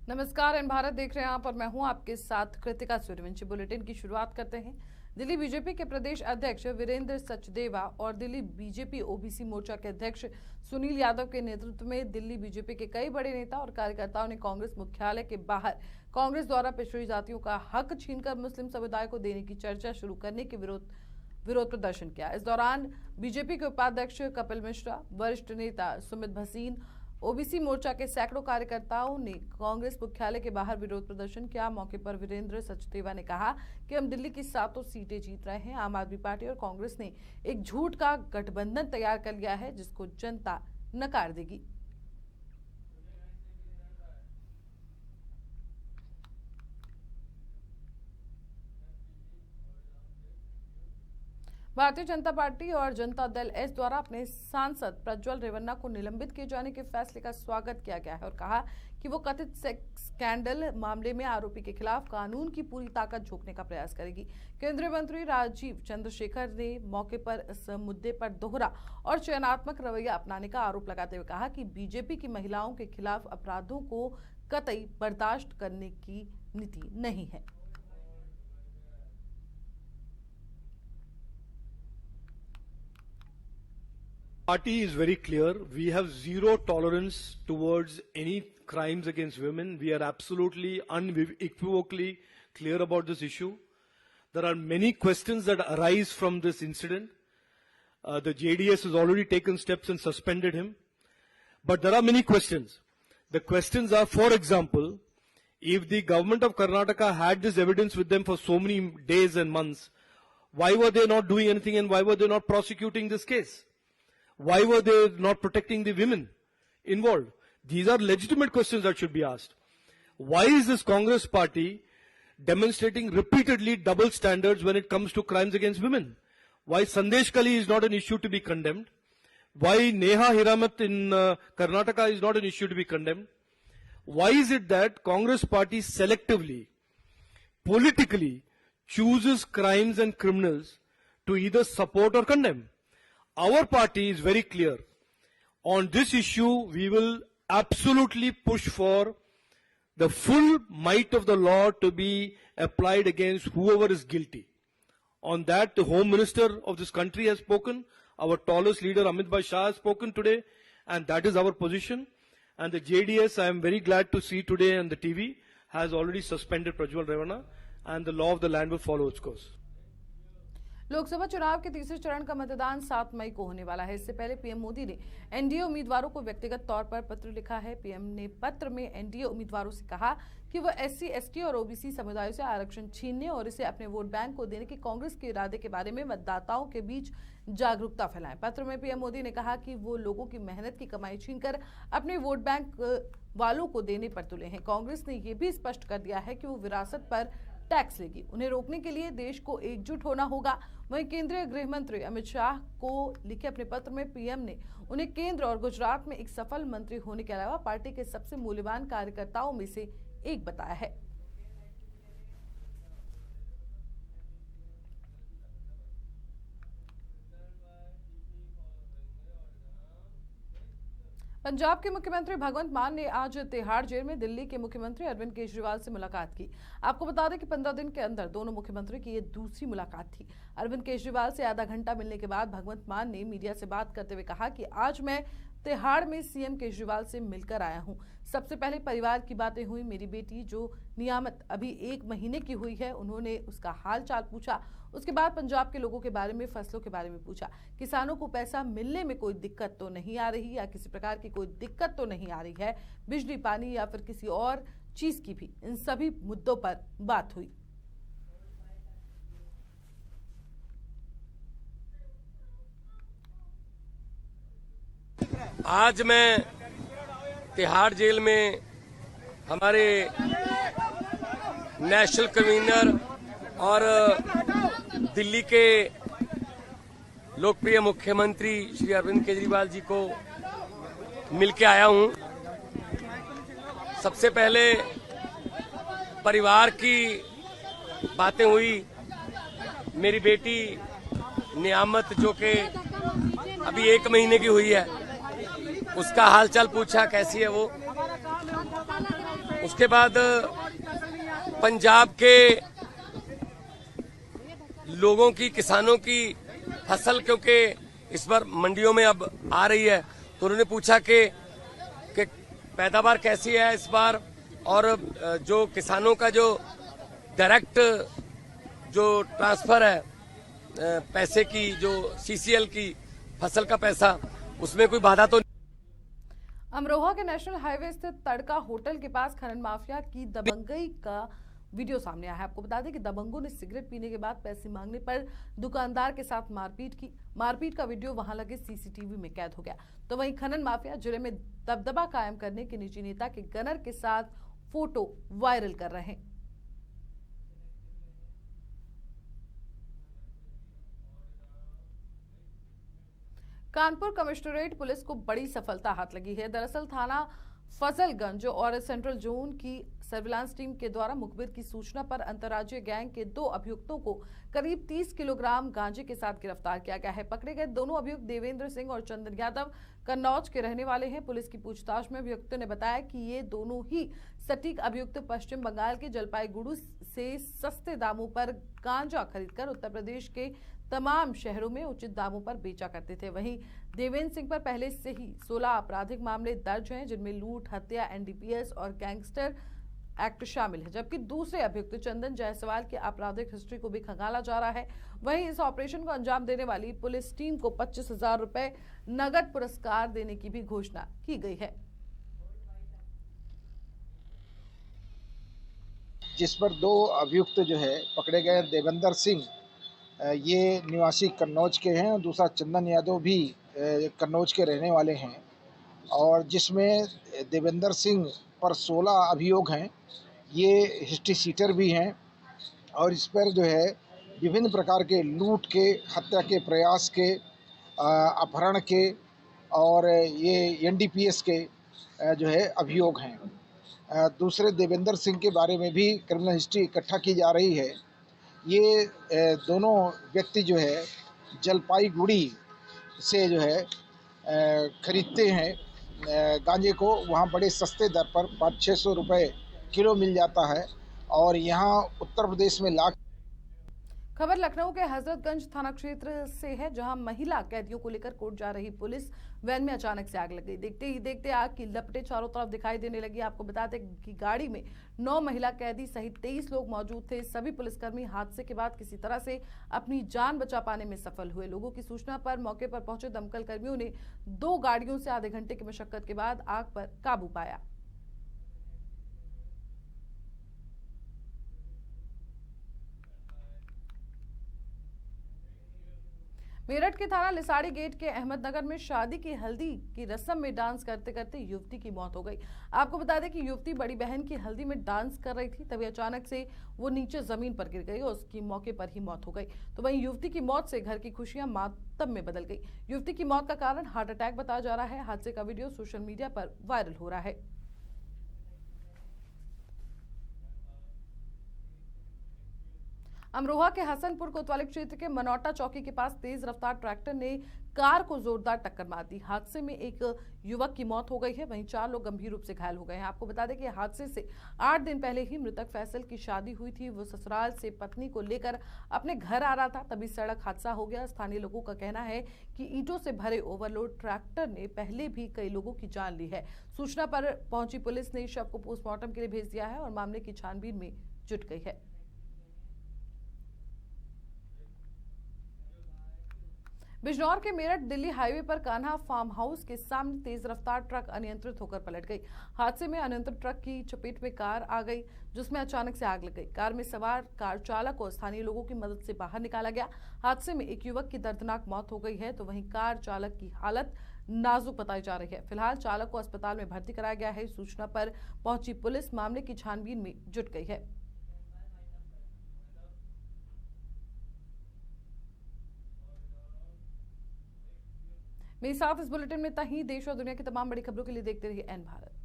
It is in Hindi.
नमस्कार, इन भारत देख रहे हैं आप और मैं हूं आपके साथ कृतिका सूर्यवंशी। बुलेटिन की शुरुआत करते हैं। दिल्ली बीजेपी के प्रदेश अध्यक्ष वीरेंद्र सचदेवा और दिल्ली बीजेपी ओबीसी मोर्चा के अध्यक्ष सुनील यादव के नेतृत्व में दिल्ली बीजेपी के कई बड़े नेता और कार्यकर्ताओं ने कांग्रेस मुख्यालय के बाहर कांग्रेस द्वारा पिछड़ी जातियों का हक छीनकर मुस्लिम समुदाय को देने की चर्चा शुरू करने के विरोध प्रदर्शन किया। इस दौरान बीजेपी के उपाध्यक्ष कपिल मिश्रा, वरिष्ठ नेता सुमित भसीन, ओबीसी मोर्चा के सैकड़ों कार्यकर्ताओं ने कांग्रेस मुख्यालय के बाहर विरोध प्रदर्शन किया। मौके पर वीरेंद्र सचदेवा ने कहा कि हम दिल्ली की 7 सीटें जीत रहे हैं। आम आदमी पार्टी और कांग्रेस ने एक झूठ का गठबंधन तैयार कर लिया है जिसको जनता नकार देगी। भारतीय जनता पार्टी और जनता दल एस द्वारा अपने सांसद प्रज्वल रेवन्ना को निलंबित किए जाने के फैसले का स्वागत किया गया है और कहा कि वो कथित सेक्स स्कैंडल मामले में आरोपी के खिलाफ कानून की पूरी ताकत झोंकने का प्रयास करेगी। केंद्रीय मंत्री राजीव चंद्रशेखर ने मौके पर इस मुद्दे पर दोहरा और चयनात्मक रवैया अपनाने का आरोप लगाते हुए कहा कि बीजेपी की महिलाओं के खिलाफ अपराधों को कतई बर्दाश्त करने की नीति नहीं है। Party is very clear. We have zero tolerance towards any crimes against women. We are absolutely unequivocally clear about this issue. There are many questions that arise from this incident. The JDS has already taken steps and suspended him. But there are many questions. The questions are, for example, if the government of Karnataka had this evidence with them for so many days and months, why were they not doing anything and why were they not prosecuting this case? Why were they not protecting the women involved? These are legitimate questions that should be asked. Why is this Congress party demonstrating repeatedly double standards when it comes to crimes against women? Why Sandesh Kali is not an issue to be condemned? Why Neha Hiramat in Karnataka is not an issue to be condemned? Why is it that Congress party selectively, politically chooses crimes and criminals to either support or condemn? Our party is very clear. On this issue, we will absolutely push for the full might of the law to be applied against whoever is guilty. On that, the Home Minister of this country has spoken. Our tallest leader, Amit Bhai Shah, has spoken today. And that is our position. And the JDS, I am very glad to see today on the TV, has already suspended Prajwal Revanna. And the law of the land will follow its course. Lok Sabha चुनाव के तीसरे चरण का मतदान 7 मई को होने वाला है। इससे पहले पीएम मोदी ने एनडीए उम्मीदवारों को व्यक्तिगत तौर पर पत्र लिखा है। पीएम ने पत्र में एनडीए उम्मीदवारों से कहा कि वह एससी, एसटी और ओबीसी समुदायों से आरक्षण छीनने और इसे अपने वोट बैंक को देने के कांग्रेस के इरादे के बारे में मतदाताओं के बीच जागरूकता फैलाएं। पत्र में पीएम मोदी ने कहा कि वो लोगों की मेहनत की कमाई छीनकर अपने वोट बैंक वालों को देने पर तुले हैं। कांग्रेस ने यह भी स्पष्ट कर दिया है कि वो विरासत पर टैक्स लेगी। उन्हें रोकने के लिए देश को एकजुट होना होगा। वहीं केंद्रीय गृह मंत्री अमित शाह को लिखे अपने पत्र में पीएम ने उन्हें केंद्र और गुजरात में एक सफल मंत्री होने के अलावा पार्टी के सबसे मूल्यवान कार्यकर्ताओं में से एक बताया है। पंजाब के मुख्यमंत्री भगवंत मान ने आज तिहाड़ जेल में दिल्ली के मुख्यमंत्री अरविंद केजरीवाल से मुलाकात की। आपको बता दें कि 15 दिन के अंदर दोनों मुख्यमंत्री की ये दूसरी मुलाकात थी। अरविंद केजरीवाल से आधा घंटा मिलने के बाद भगवंत मान ने मीडिया से बात करते हुए कहा कि आज मैं तिहाड़ में सीएम केजरीवाल से मिलकर आया हूं। सबसे पहले परिवार की बातें हुई। मेरी बेटी जो नियामत अभी 1 महीने की हुई है, उन्होंने उसका हाल चाल पूछा। उसके बाद पंजाब के लोगों के बारे में, फसलों के बारे में पूछा। किसानों को पैसा मिलने में कोई दिक्कत तो नहीं आ रही या किसी प्रकार की कोई दिक्कत तो नहीं आ रही है, बिजली, पानी या फिर किसी और चीज की भी। इन सभी मुद्दों पर बात हुई। आज मैं तिहाड़ जेल में हमारे नेशनल कन्वीनर और दिल्ली के लोकप्रिय मुख्यमंत्री श्री अरविंद केजरीवाल जी को मिलके आया हूं। सबसे पहले परिवार की बातें हुई। मेरी बेटी नियामत जो कि अभी 1 महीने की हुई है, उसका हालचाल पूछा, कैसी है वो। उसके बाद पंजाब के लोगों की, किसानों की फसल, क्योंकि इस बार मंडियों में अब आ रही है, तो उन्होंने पूछा कि पैदावार कैसी है इस बार, और जो किसानों का जो डायरेक्ट जो ट्रांसफर है पैसे की, जो सीसीएल की फसल का पैसा, उसमें कोई बाधा तो अमरोहा के नेशनल हाईवे स्थित तड़का होटल के पास खनन माफिया की दबंगई का वीडियो सामने आया है। आपको बता दें कि दबंगों ने सिगरेट पीने के बाद पैसे मांगने पर दुकानदार के साथ मारपीट की। मारपीट का वीडियो वहां लगे सीसीटीवी में कैद हो गया। तो वहीं खनन माफिया जिले में दबदबा कायम करने के निजी नेता के गनर के साथ फोटो वायरल कर रहे हैं। कानपुर कमिश्नरेट पुलिस को बड़ी सफलता हाथ लगी है। दरअसल थाना फजलगंज और सेंट्रल जोन की सर्विलांस टीम के द्वारा मुखबिर की सूचना पर अंतर्राज्यीय गैंग के 2 अभियुक्तों को करीब 30 किलोग्राम गांजे के साथ गिरफ्तार किया गया है। पकड़े गए दोनों अभियुक्त देवेंद्र सिंह और चंदन यादव कन्नौज के रहने वाले हैं। पुलिस की पूछताछ में अभियुक्तों ने बताया कि ये दोनों ही सटीक अभियुक्त पश्चिम बंगाल के जलपाईगुड़ू से सस्ते दामों पर गांजा खरीदकर उत्तर प्रदेश के तमाम शहरों में उचित दामों पर बेचा करते थे। वहीं देवेंद्र सिंह पर पहले से ही 16 आपराधिक मामले दर्ज हैं, जिनमें लूट, हत्या, एनडीपीएस और गैंगस्टर एक्ट शामिल है। जबकि दूसरे अभियुक्त चंदन जायसवाल की आपराधिक हिस्ट्री को भी खंगाला जा रहा है। वहीं इस ऑपरेशन को अंजाम देने वाली पुलिस टीम को 25,000 रुपए नगद पुरस्कार देने की भी घोषणा की गई है। जिस पर 2 अभियुक्त जो है पकड़े गए, देवेंद्र सिंह ये निवासी कन्नौज के हैं और दूसरा चंदन यादव भी कन्नौज के रहने वाले हैं, और जिसमें देवेंद्र सिंह पर 16 अभियोग हैं। ये हिस्ट्री सीटर भी हैं और इस पर जो है विभिन्न प्रकार के लूट के, हत्या के प्रयास के, अपहरण के और ये एनडीपीएस के जो है अभियोग हैं। दूसरे देवेंद्र सिंह के बारे में भी क्रिमिनल हिस्ट्री इकट्ठा की जा रही है। ये दोनों व्यक्ति जो है जलपाईगुड़ी से जो है खरीदते हैं गांजे को। वहाँ बड़े सस्ते दर पर 500-600 रुपये किलो मिल जाता है और यहाँ उत्तर प्रदेश में लाख। खबर लखनऊ के हजरतगंज थाना क्षेत्र से है, जहां महिला कैदियों को लेकर कोर्ट जा रही पुलिस वैन में अचानक से आग लग गई। देखते ही देखते आग की लपटें चारों तरफ दिखाई देने लगी। आपको बता दें कि गाड़ी में 9 महिला कैदी सहित 23 लोग मौजूद थे। सभी पुलिसकर्मी हादसे के बाद किसी तरह से अपनी जान बचा पाने में सफल हुए। लोगों की सूचना पर मौके पर पहुंचे दमकल कर्मियों ने 2 गाड़ियों से आधे घंटे की मशक्कत के बाद आग पर काबू पाया। मेरठ के थाना लिसाड़ी गेट के अहमदनगर में शादी की हल्दी की रस्म में डांस करते करते युवती की मौत हो गई। आपको बता दें कि युवती बड़ी बहन की हल्दी में डांस कर रही थी, तभी अचानक से वो नीचे जमीन पर गिर गई और उसकी मौके पर ही मौत हो गई। तो वहीं युवती की मौत से घर की खुशियां मातम में बदल गई। युवती की मौत का कारण हार्ट अटैक बताया जा रहा है। हादसे का वीडियो सोशल मीडिया पर वायरल हो रहा है। अमरोहा के हसनपुर कोतवाली क्षेत्र के मनौटा चौकी के पास तेज रफ्तार ट्रैक्टर ने कार को जोरदार टक्कर मार दी। हादसे में एक युवक की मौत हो गई है, वहीं 4 लोग गंभीर रूप से घायल हो गए हैं। आपको बता दें कि हादसे से 8 दिन पहले ही मृतक फैसल की शादी हुई थी। वो ससुराल से पत्नी को लेकर अपने घर आ रहा था, तभी सड़क हादसा हो गया। स्थानीय लोगों का कहना है कि ईंटों से भरे ओवरलोड ट्रैक्टर ने पहले भी कई लोगों की जान ली है। सूचना पर पहुंची पुलिस ने शव को पोस्टमार्टम के लिए भेज दिया है और मामले की छानबीन में जुट गई है। बिजनौर के मेरठ दिल्ली हाईवे पर कान्हा फार्म हाउस के सामने तेज रफ्तार ट्रक अनियंत्रित होकर पलट गई। हादसे में अनियंत्रित ट्रक की चपेट में कार आ गई, जिसमें अचानक से आग लग गई। कार में सवार कार चालक को स्थानीय लोगों की मदद से बाहर निकाला गया। हादसे में एक युवक की दर्दनाक मौत हो गई है, तो वहीं कार चालक की हालत नाजुक बताई जा रही है। फिलहाल चालक को अस्पताल में भर्ती कराया गया है। सूचना पर पहुंची पुलिस मामले की छानबीन में जुट गई है। मेरे साथ इस बुलेटिन में इतना ही। देश और दुनिया की तमाम बड़ी खबरों के लिए देखते रहिए एन भारत।